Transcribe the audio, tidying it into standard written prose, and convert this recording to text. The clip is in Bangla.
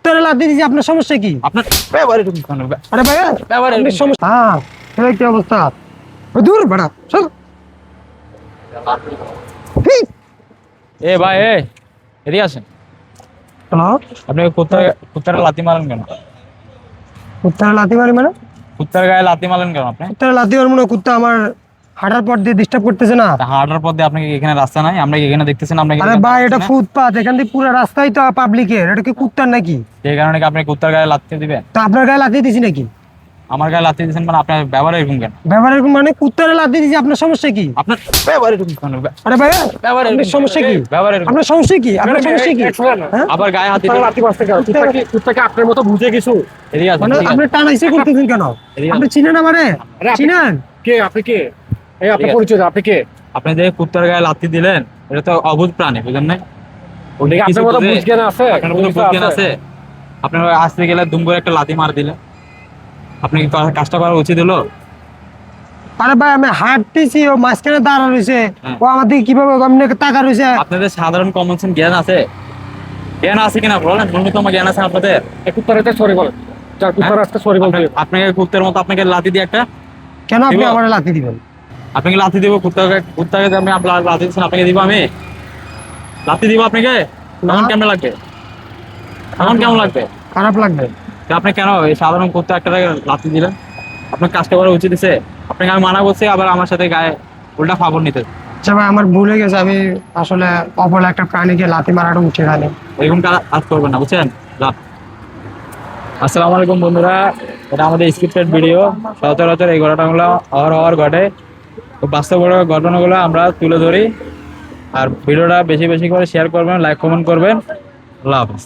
তোরা লাথি দিছি, আপনার সমস্যা কি? আপনার ব্যবহার এরকম কেন? আরে ভাই ব্যবহার আপনার এরকম সমস্যা। এই কি অবস্থা? দূর বাড়া চল। এ ভাই এদিকে আসেন। হ্যালো, আপনি কুত্তার লাথি মারেন কেন? কুত্তার লাথি মারি মানে? কুত্তার গায়ে লাথি মারেন কেন আপনি? কুত্তার লাথি মারবো না, কুত্তা আমার হাঁটার পর দিয়ে ডিস্টার্ব করতেছে না। হাঁটার পথে আপনাকে এখানে রাস্তা নাই, আমরা এখানে দেখতেছেন আপনাকে। আরে ভাই এটা ফুটপাথ, এখান থেকে পুরো রাস্তাই তো পাবলিকের, এটা কি কুত্তার নাকি? এই কারণে কি আপনি কুত্তার গায়ে লাথি দিবেন? তো আপনার গায়ে লাথি দিছি নাকি? আমার গায়ে লাথি দিয়েছেন মানে আপনার ব্যবহার এরকম কেন? ব্যবহার এরকম মানে? কুত্তারে লাথি দিছি, আপনার সমস্যা কি? আপনার ব্যবহার এরকম কেন? আরে ভাই ব্যবহার আপনার এরকম সমস্যা কি? ব্যবহার এরকম। আপনার সমস্যা কি? আপনার সমস্যা কি? হ্যাঁ? আবার গায়ে হাত দিতে কুত্তাকে আপনার মতো বুঝে কিছু। এদিকে আসেন, মানে এদিকে আপনি আসেন। টানাইছে করতেছেন কেন? এদিকে আপনি চিনেন আমারে? আরে আপনি- চিনেন? কে আপনি কে? এই আপনার ঠিক আছে। পরিচয়, আপনি কে? আপনি যে কুত্তার গায়ে লাথি দিলেন, এটা তো অবুঝ প্রাণী, বুঝেন নাই? দেখি আপনার মতো বুঝ জ্ঞান আছে? আপনার মতো বুঝ জ্ঞান আছে? আপনার আসতে গেলে দুম করে একটা লাথি মার দিলেন, আপনি কি কাজটা করা উচিত হলো? আরে ভাই আমি হাঁটতেছি, ও মাঝখানে দাঁড়া রয়েছে, হ্যাঁ। ও আমার দিকে কিভাবে এমনি টাকা রয়েছে। আপনাদের সাধারণ কমন সেন্স জ্ঞান আছে? জ্ঞান আছে কিনা বলেন, ন্যূনতম জ্ঞান আছে আপনাদের? এই কুত্তার হাতে সরি বলেন। যার কুত্তার রাস্তা সরি বলতে। আপনাকে কুত্তার মতো আপনাকে লাথি দিয়ে একটা, কেন আপনি দিব? আমার লাথি দিবেন? আপনাকে লাথি দিব? কুত্তাকে যে আমি আপনার লাথি দিচ্ছেন, আপনাকে দিব? আমি লাথি দিব আপনাকে? তখন না। কেমন লাগবে? তখন কেমন লাগবে? খারাপ লাগবে। তো আপনি কেন এই সাধারণ কুত্তা একটা লাথি দিলেন? আপনার কাজটা করা উচিত আছে? আপনাকে আমি মানা করছি, আবার আমার সাথে গায়ে উল্টা ফাবর নিতে। আচ্ছা ভাই আমার ভুল হয়ে গেছে, আমি আসলে অবলা একটা প্রাণীকে লাথি মারাটা উচিত হয়নি। এরকম কাজ করবেন না, বুঝছেন? আসসালামু আলাইকুম বন্ধুরা, এটা আমাদের স্ক্রিপ্টেড ভিডিও। সচরাচর এই ঘটনাগুলো হওয়ার ঘটে, তো বাস্তব ঘটনাগুলো আমরা তুলে ধরি। আর ভিডিওটা বেশি বেশি করে শেয়ার করবেন, লাইক কমেন্ট করবেন। আল্লাহ হাফেজ।